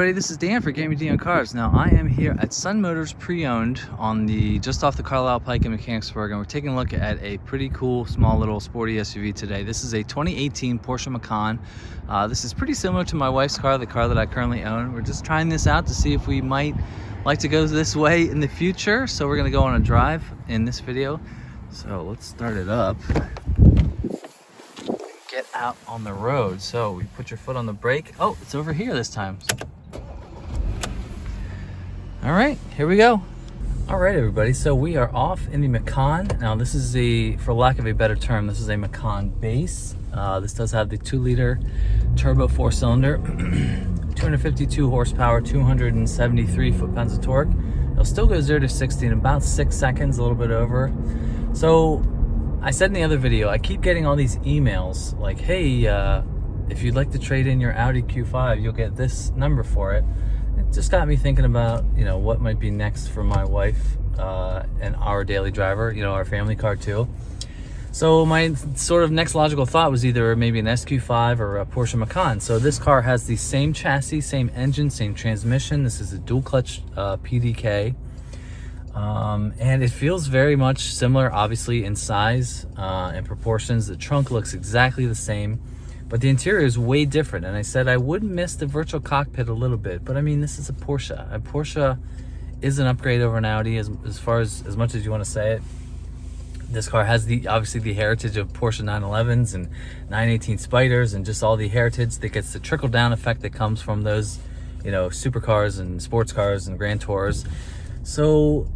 everybody, this is Dan for GemmyD on Cars. Now I am here at Sun Motors Pre-Owned on the just off the Carlisle Pike in Mechanicsburg, and we're taking a look at a pretty cool small little sporty SUV today. This is a 2018 Porsche Macan. This is pretty similar to my wife's car, the car that I currently own. We're just trying this out to see if we might like to go this way in the future. So we're gonna go on a drive in this video. So let's start it up. Get out on the road. So we put your foot on the brake. Oh, it's over here this time. All right, here we go. All right, everybody, so we are off in the Macan. Now this is the, for lack of a better term, this is a Macan base. This does have the 2-liter turbo 4-cylinder, 252 horsepower, 273 foot-pounds of torque. It'll still go 0 to 60 in about 6 seconds, a little bit over. So I said in the other video, I keep getting all these emails like, hey, if you'd like to trade in your Audi Q5, you'll get this number for it. It just got me thinking about, you know, what might be next for my wife and our daily driver, you know, our family car too. So my sort of next logical thought was either maybe an SQ5 or a Porsche Macan. So this car has the same chassis, same engine, same transmission. This is a dual clutch PDK. And it feels very much similar, obviously, in size and proportions. The trunk looks exactly the same, but the interior is way different. And I said I would miss the virtual cockpit a little bit, but I mean, this is a Porsche. A Porsche is an upgrade over an Audi as much as you want to say it. This car has obviously the heritage of Porsche 911s and 918 Spyders and just all the heritage that gets the trickle down effect that comes from those, you know, supercars and sports cars and Grand Tours. So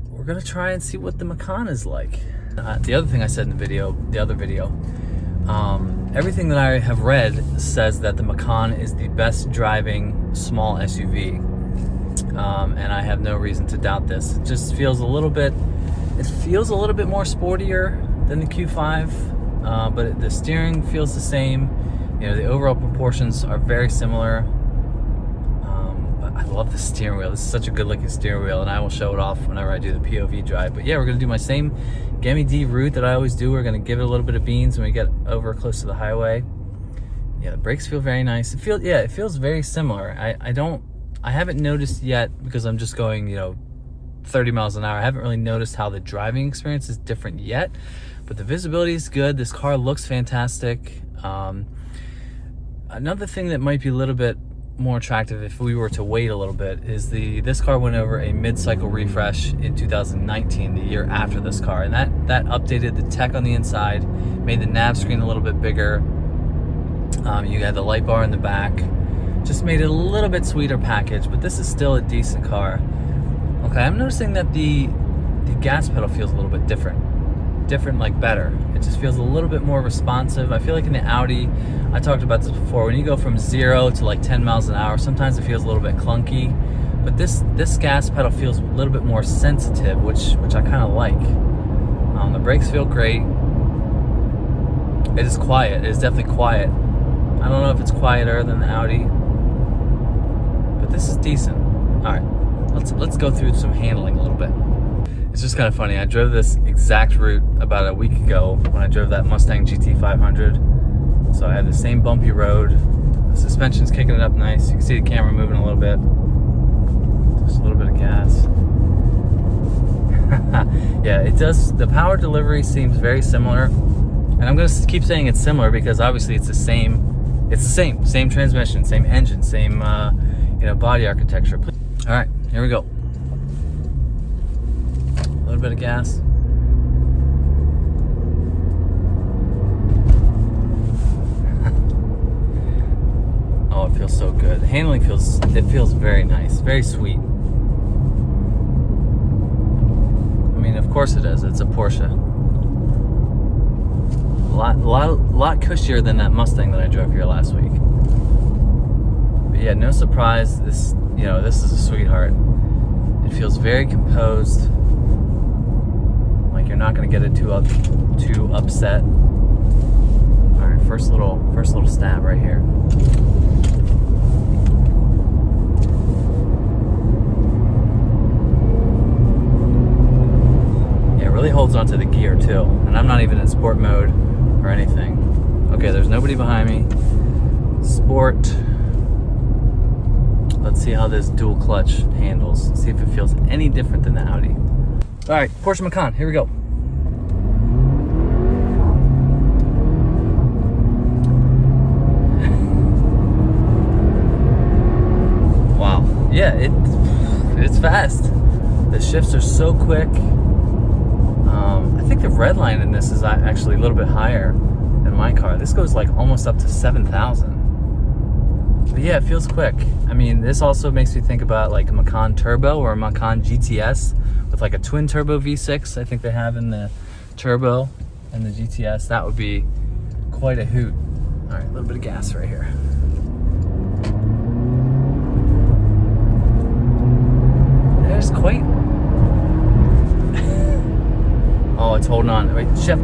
we're gonna try and see what the Macan is like. The other thing I said in the other video, everything that I have read says that the Macan is the best driving small SUV, and I have no reason to doubt this. It just feels a little bit more sportier than the Q5, but the steering feels the same. You know, the overall proportions are very similar. I love the steering wheel. This is such a good looking steering wheel, and I will show it off whenever I do the POV drive. But yeah, we're gonna do my same GemmyD route that I always do. We're gonna give it a little bit of beans when we get over close to the highway. Yeah, the brakes feel very nice. It feels very similar. I haven't noticed yet, because I'm just going, you know, 30 miles an hour. I haven't really noticed how the driving experience is different yet, but the visibility is good. This car looks fantastic. Another thing that might be a little bit more attractive if we were to wait a little bit is this car went over a mid-cycle refresh in 2019, the year after this car, and that updated the tech on the inside, made the nav screen a little bit bigger. You had the light bar in the back, just made it a little bit sweeter package, but this is still a decent car. Okay, I'm noticing that the gas pedal feels a little bit different, like better. It just feels a little bit more responsive. I feel like in the Audi, I talked about this before, when you go from 0 to like 10 miles an hour, sometimes it feels a little bit clunky, but this gas pedal feels a little bit more sensitive, which I kind of like. The brakes feel great. It is quiet. It is definitely quiet. I don't know if it's quieter than the Audi, but this is decent. All right, let's go through some handling a little bit. It's just kind of funny. I drove this exact route about a week ago when I drove that Mustang GT500. So I had the same bumpy road. The suspension's kicking it up nice. You can see the camera moving a little bit. Just a little bit of gas. Yeah, it does. The power delivery seems very similar. And I'm going to keep saying it's similar because obviously it's the same. It's the same transmission, same engine, same you know, body architecture. All right, here we go. A little bit of gas. Oh, it feels so good. The handling feels very nice, very sweet. I mean, of course it is. It's a Porsche. A lot cushier than that Mustang that I drove here last week. But yeah, no surprise. This is a sweetheart. It feels very composed. Like you're not gonna get it too upset. All right, first little stab right here. Yeah, it really holds onto the gear too, and I'm not even in sport mode or anything. Okay, there's nobody behind me. Sport. Let's see how this dual clutch handles. See if it feels any different than the Audi. All right, Porsche Macan, here we go. Wow, yeah, it's fast. The shifts are so quick. I think the red line in this is actually a little bit higher than my car. This goes like almost up to 7,000. But yeah, it feels quick. I mean, this also makes me think about like a Macan Turbo or a Macan GTS with like a twin turbo V6. I think they have in the Turbo and the GTS. That would be quite a hoot. All right, a little bit of gas right here. There's quite... Oh, it's holding on. Wait, shift.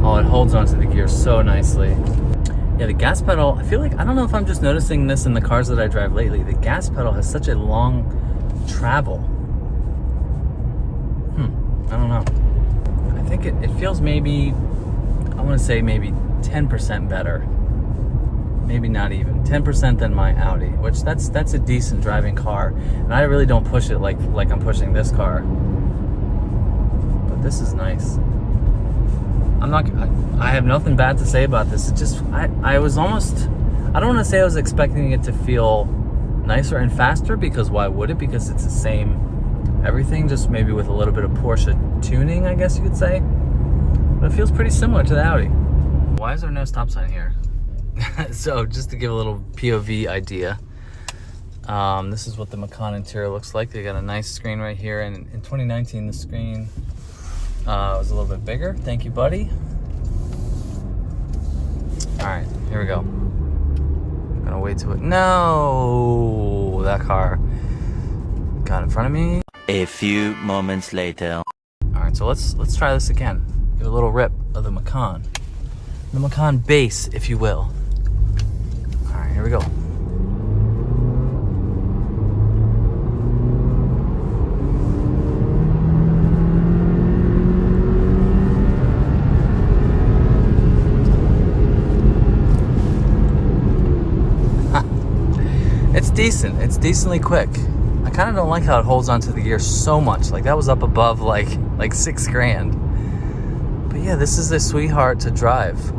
Oh, it holds onto the gear so nicely. Yeah, the gas pedal, I feel like, I don't know if I'm just noticing this in the cars that I drive lately. The gas pedal has such a long travel. I don't know. I think it feels maybe, I want to say maybe 10% better. Maybe not even 10% than my Audi, which that's a decent driving car, and I really don't push it like I'm pushing this car. But this is nice. I have nothing bad to say about this. It just I was almost, I don't want to say I was expecting it to feel nicer and faster, because why would it? Because it's the same everything, just maybe with a little bit of Porsche tuning, I guess you could say. But it feels pretty similar to the Audi. Why is there no stop sign here? So just to give a little POV idea, this is what the Macan interior looks like. They got a nice screen right here, and in 2019 the screen was a little bit bigger. Thank you, buddy. All right, here we go. I'm gonna wait to it. No, that car got in front of me. A few moments later. All right, so let's try this again. Give a little rip of the Macan base, if you will. All right, here we go. It's decent. It's decently quick. I kind of don't like how it holds onto the gear so much. Like that was up above like $6 grand. But yeah, this is a sweetheart to drive.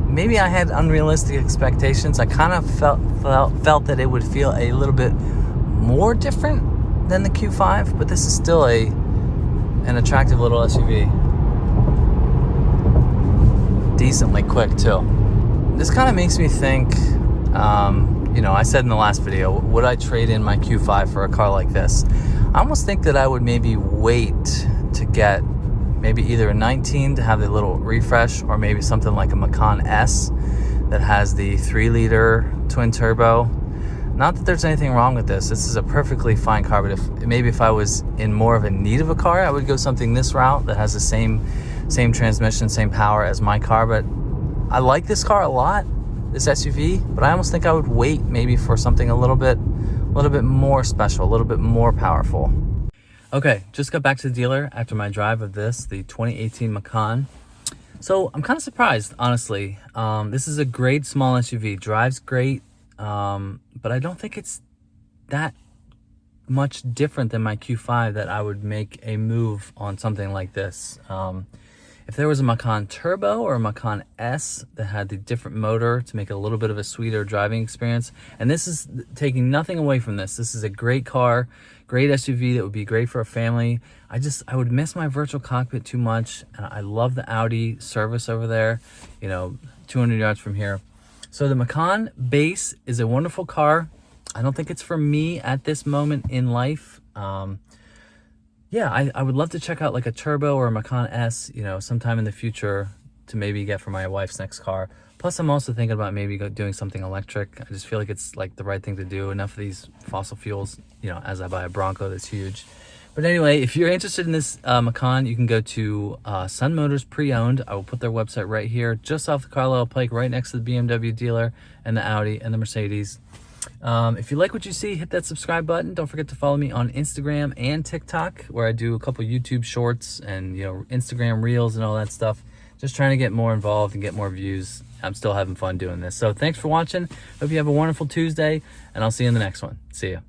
Maybe I had unrealistic expectations. I kind of felt that it would feel a little bit more different than the Q5, but this is still an attractive little SUV. Decently quick too. This kind of makes me think, you know, I said in the last video, would I trade in my Q5 for a car like this? I almost think that I would maybe wait to get maybe either a 19 to have the little refresh, or maybe something like a Macan S that has the 3-liter twin turbo. Not that there's anything wrong with this. This is a perfectly fine car, but if I was in more of a need of a car, I would go something this route that has the same transmission, same power as my car. But I like this car a lot, this SUV, but I almost think I would wait maybe for something a little bit more special, a little bit more powerful. Okay, just got back to the dealer after my drive of this, the 2018 Macan. So I'm kind of surprised, honestly. This is a great small SUV, drives great, but I don't think it's that much different than my Q5 that I would make a move on something like this. If there was a Macan Turbo or a Macan S that had the different motor to make it a little bit of a sweeter driving experience, and this is taking nothing away from this. This is a great car, great SUV that would be great for a family. I would miss my virtual cockpit too much. And I love the Audi service over there, 200 yards from here. So the Macan base is a wonderful car. I don't think it's for me at this moment in life. Yeah, I would love to check out like a Turbo or a Macan S, sometime in the future to maybe get for my wife's next car. Plus, I'm also thinking about maybe doing something electric. I just feel like it's like the right thing to do. Enough of these fossil fuels, as I buy a Bronco that's huge. But anyway, if you're interested in this Macan, you can go to Sun Motors Pre-Owned. I will put their website right here, just off the Carlisle Pike, right next to the BMW dealer and the Audi and the Mercedes. If you like what you see, hit that subscribe button. Don't forget to follow me on Instagram and TikTok, where I do a couple YouTube shorts and Instagram reels and all that stuff. just trying to get more involved and get more views. I'm still having fun doing this. So thanks for watching. Hope you have a wonderful Tuesday, and I'll see you in the next one. See ya.